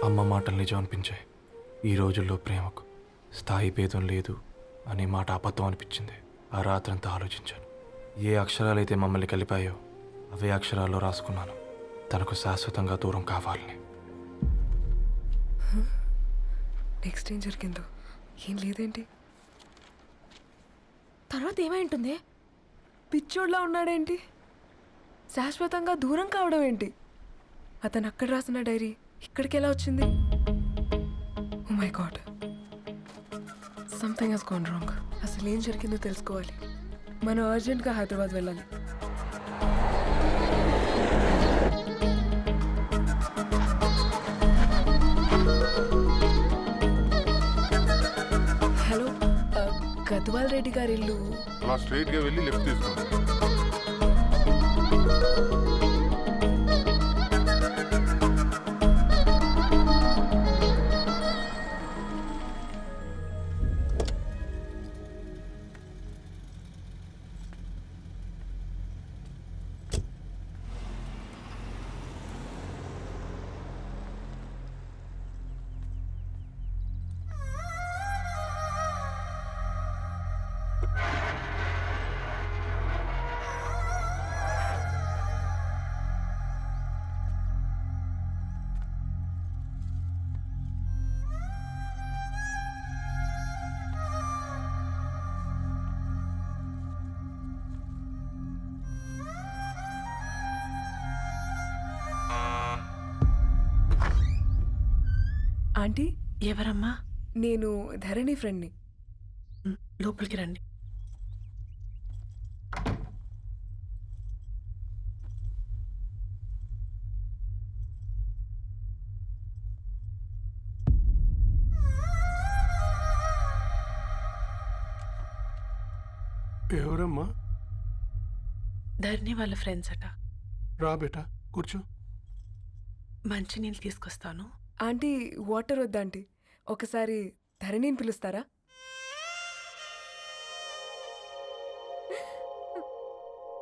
అమ్మ మాటలు నిజం అనిపించాయి. ఈ రోజుల్లో ప్రేమకు స్థాయి భేదం లేదు అనే మాట అబద్ధం అనిపించింది. ఆ రాత్రంతా ఆలోచించాను. ఏ అక్షరాలైతే మమ్మల్ని కలిపాయో అవే అక్షరాల్లో రాసుకున్నాను, తనకు శాశ్వతంగా దూరం కావాలని. నెక్స్ట్ ఏం జరిగిందో ఏం లేదేంటి? తర్వాత ఏమై ఉంటుంది? పిచ్చోడ్లా ఉన్నాడేంటి? శాశ్వతంగా దూరం కావడం ఏంటి? అతను అక్కడ రాసిన డైరీ ఇక్కడికి ఎలా వచ్చింది? Oh my God, something has gone wrong. అసలు ఏం జరిగిందో తెలుసుకోవాలి. మనం అర్జెంట్గా హైదరాబాద్ వెళ్ళాలి. హలో, గద్వాల్ రెడ్డి గారి ఇల్లు అలా స్ట్రైట్ గా వెళ్ళి లెఫ్ట్ తీసుకోండి. ఆంటీ, ఎవరమ్మా? నేను ధరణి ఫ్రెండ్ని. లోపలికి రండి. ఎవరమ్మా? ధరణి వాళ్ళ ఫ్రెండ్స్ అట. రా బేటా, కూర్చో. మంచినీళ్ళు తీసుకొస్తాను. ఆంటీ, వాటర్ వద్దా ఆంటీ? ఒకసారి ధరణిని పిలుస్తారా?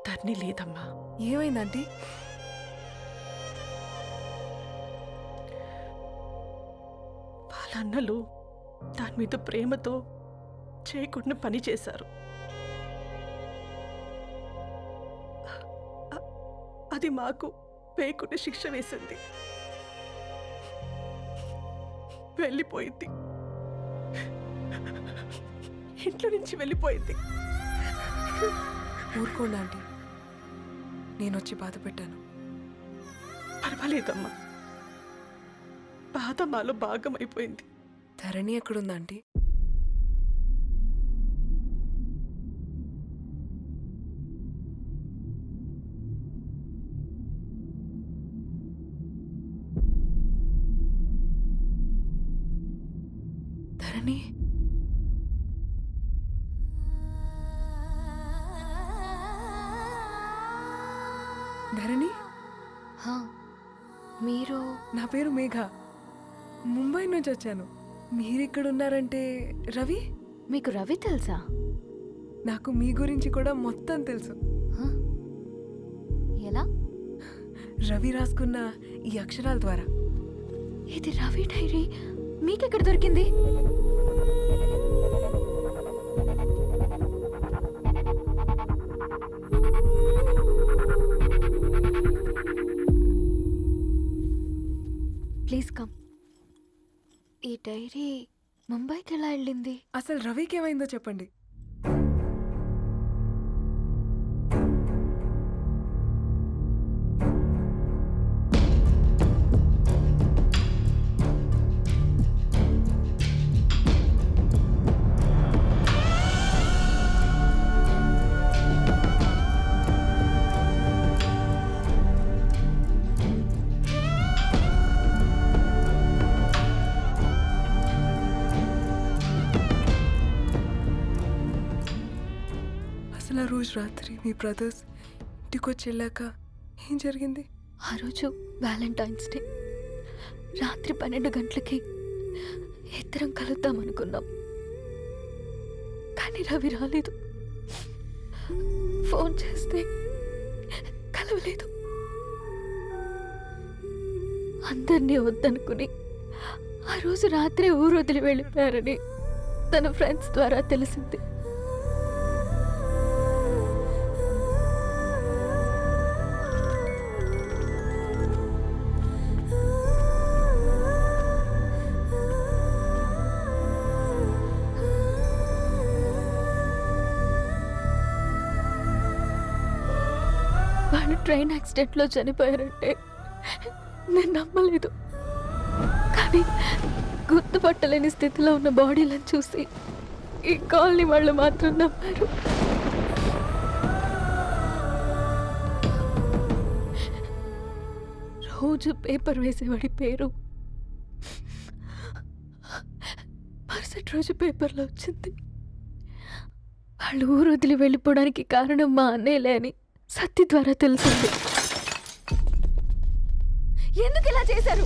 ధరణి లేదమ్మా. ఏమైంది ఆంటీ? వాళ్ళ అన్నలు దాని మీద ప్రేమతో చేయకుండా పని చేశారు. అది మాకు వేయకుండా శిక్ష వేసింది. వెళ్ళిపోయింది, ఇంట్లో నుంచి వెళ్ళిపోయింది. ఊరుకోండి ఆంటీ, నేను వచ్చి బాధ పెట్టాను. పర్వాలేదమ్మా, బాధ మాలో భాగం అయిపోయింది. ధరణి ఎక్కడుందా ఆంటీ? ధరణి, ధరణి, హా, మీరు? నా పేరు మేఘ, ముంబై నుంచి వచ్చాను. మీరిక్కడ ఉన్నారంటే రవి? మీకు రవి తెలుసా? నాకు మీ గురించి కూడా మొత్తం తెలుసు. హా? ఎలా? రవి రాసుకున్న ఈ అక్షరాల ద్వారా. ఇది రవి డైరీ మీకెక్కడ దొరికింది? Please come. ఈ డైరీ ముంబైకి ఎలా వెళ్ళింది? అసలు రవికి ఏమైందో చెప్పండి. అసలు ఆ రోజు రాత్రి మీ బ్రదర్స్ ఇంటికి వచ్చి వెళ్ళాక ఏం జరిగింది? ఆ రోజు వ్యాలంటైన్స్ డే రాత్రి 12 గంటలకి ఇద్దరం కలుద్దాం అనుకున్నాం. కానీ రవి రాలేదు. ఫోన్ చేస్తే కలవలేదు. అందరినీ వద్దనుకుని ఆ రోజు రాత్రి ఊరు వదిలి వెళ్ళిపోయారని తన ఫ్రెండ్స్ ద్వారా తెలిసింది. వాళ్ళు ట్రైన్ యాక్సిడెంట్లో చనిపోయారంటే నేను నమ్మలేదు. కానీ గుర్తుపట్టలేని స్థితిలో ఉన్న బాడీలను చూసి ఈ కాలనీ వాళ్ళు మాత్రం నమ్మారు. రోజు పేపర్ వేసేవాడి పేరు మరుసటి రోజు పేపర్లో వచ్చింది. వాళ్ళు ఊరు వదిలి వెళ్ళిపోవడానికి కారణం మా అన్నయ్యలే అని సత్తి ద్వారా తెలిసింది. ఎందుకు ఇలా చేశారు?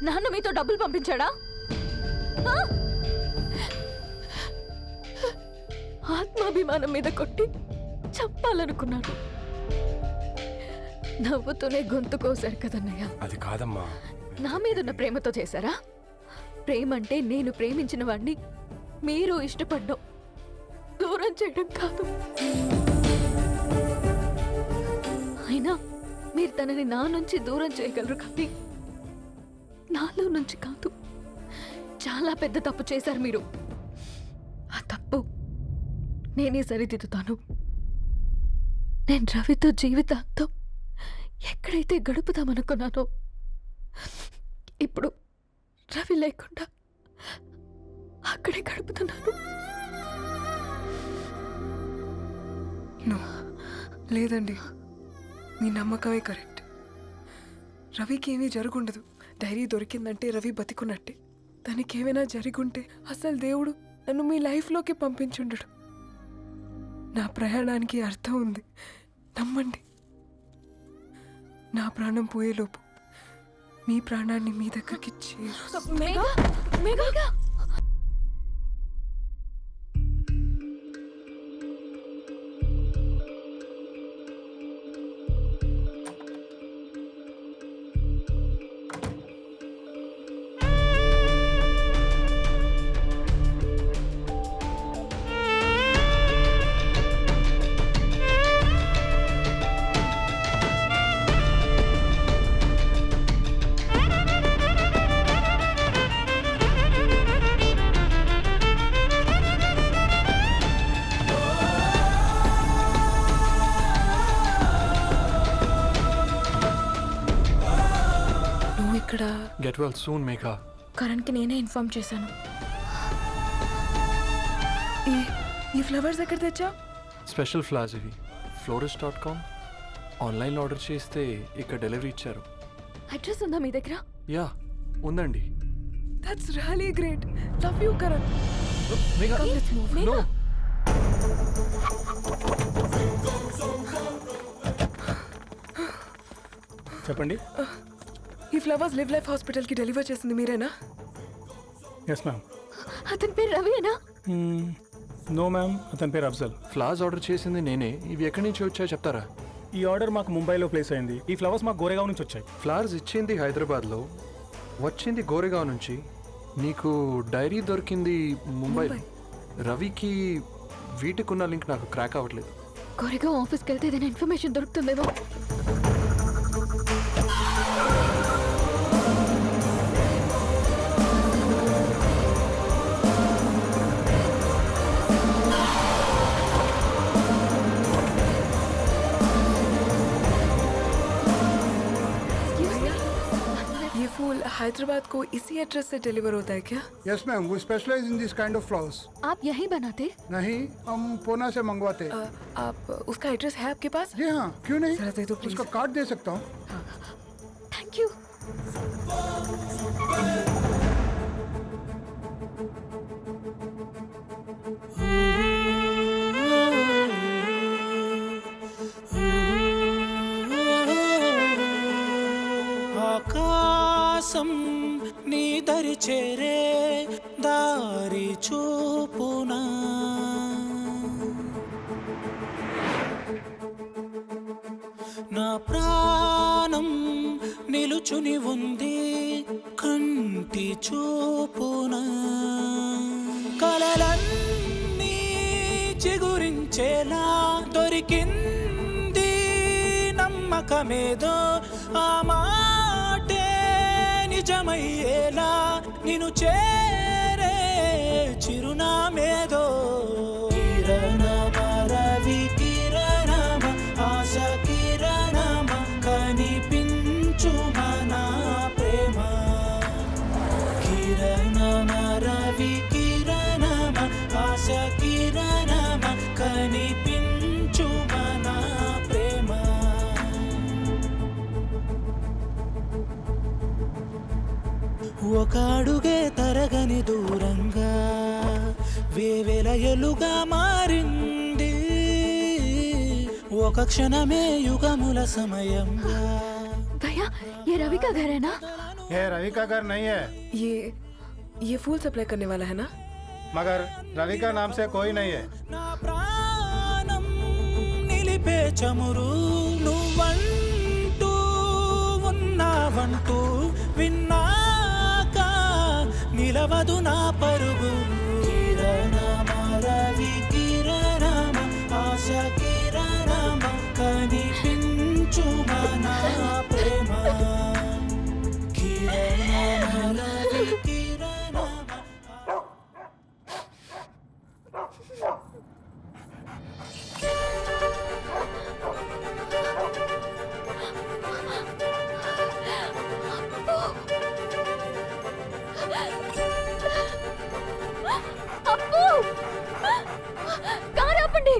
నాన్న మీతో డబ్బులు పంపించాడా? ఆ? ఆత్మాభిమానం మీద కొట్టి చంపాలనుకున్నాను. నవ్వుతూనే గొంతు కోసారు కదన్నయ్య. అది కాదమ్మా. నా మీదున్న ప్రేమతో చేశారా? ప్రేమ అంటే నేను ప్రేమించిన వాడిని మీరు ఇష్టపడ్డం, దూరం చేయడం కాదు. అయినా మీరు తనని నా నుంచి దూరం చేయగలరు కానీ నాలో నుంచి కాదు. చాలా పెద్ద తప్పు చేశారు మీరు. ఆ తప్పు నేనే సరిదిద్దుతాను. నేను రవితో జీవితాంతం ఎక్కడైతే గడుపుదామనుకున్నానో ఇప్పుడు రవి లేకుండా అక్కడే గడుపుతున్నాను. నో, లేదండి, మీ నమ్మకమే కరెక్ట్. రవికి ఏమీ జరుగుండదు. డైరీ దొరికిందంటే రవి బతికున్నట్టే. తనకి ఏమైనా జరుగుంటే అసలు దేవుడు నన్ను మీ లైఫ్లోకి పంపించుండడు. నా ప్రయాణానికి అర్థం ఉంది, నమ్మండి. నా ప్రాణం పోయేలోపు మీ ప్రాణాన్ని మీ దగ్గరికి ఇక్కడ గెట్ వెల్ సూన్ మేఘా. కరణ్కి నేనే ఇన్ఫార్మ్ చేశాను. ఈ ఫ్లవర్స్ ఎక్కడ తెచ్చా? స్పెషల్ ఫ్లవర్స్ ఇవి. florist.com ఆన్లైన్లో ఆర్డర్ చేస్తే ఇక్కడ డెలివరీ ఇచ్చారు. అడ్రస్ ఉందా మీ దగ్గర? యా ఉందండి. That's really great. Love you Karan. Megha no. చెప్పండి. ఈ ఫ్లవర్స్ లివ్ లైఫ్ హాస్పిటల్కి డెలివర్ చేసింది మీరేనా? Yes ma'am. అతని పేరు రవియేనా? నో మ్యామ్, అతని పేరు అఫ్జల్. ఫ్లవర్స్ ఆర్డర్ చేసింది నేనే. ఇవి ఎక్కడి నుంచి వచ్చాయో చెప్తారా? ఈ ఆర్డర్ మాకు ముంబైలో ప్లేస్ అయింది. ఈ ఫ్లవర్స్ మాకు గోరేగావ్ నుంచి వచ్చాయి. ఫ్లవర్స్ ఇచ్చింది హైదరాబాద్లో, వచ్చింది గోరేగావ్ నుంచి. నీకు డైరీ దొరికింది ముంబైలో. రవికి వీటికున్న లింక్ నాకు క్రాక్ అవ్వట్లేదు. కోరేగావ్ ఆఫీస్కి వెళ్తే ఏదైనా ఇన్ఫర్మేషన్ దొరుకుతుందేమో. ये फूल हैदराबाद को इसी एड्रेस से डिलीवर होता है क्या? Yes ma'am, we specialise in this kind of flowers. आप यहीं बनाते? नहीं, हम पूना से मंगवाते. आप उसका एड्रेस है आपके पास? जी हाँ, क्यों नहीं? जरा दे दो प्लीज. उसका कार्ड दे सकता हूँ. Thank you. ఆకాశం నీ దరి చేరే దారి చూపునా, నా ప్రాణం నిలుచుని ఉంది కంటి చూపున కలలన్నీ చిగురించేలా దొరికింది నమ్మకమేదో ఆ మాటే నిజమయ్యేలా నిన్ను చేరే చిరునామేదో కిరణమ రవి కిరణమ ఆశ కిరణమ కనిపించు మన ప్రేమ కిరణమ రవి కిరణమ ఆశ కిరణమ కనిపించు మన ప్రేమ ఒక అడుగే తరగని దూరంగా వేవేల ఎలుగా మారింది ఒక క్షణమే యుగముల సమయంగా भैया ये रवि का घर है ना? ये रवि का घर नहीं है, ये फूल सप्लाई करने वाला है ना? मगर रवि का नाम से कोई नहीं है. నా ప్రాణం నిలిపే చమురు నువ్వంటూ ఉన్నావంటూ విన్నాక నిలవదు నా పరుగు కిరణమ రవి కిరణమ ఆశ కిరణమ కనిపించు మన ప్రేమ కిరణమ రవి కిరణమ అప్పు కారు ఆపండి.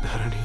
ధరణి,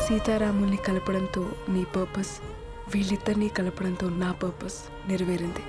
సీతారాముల్ని కలపడంతో నీ పర్పస్, వీళ్ళిద్దరినీ కలపడంతో నా పర్పస్ నెరవేరింది.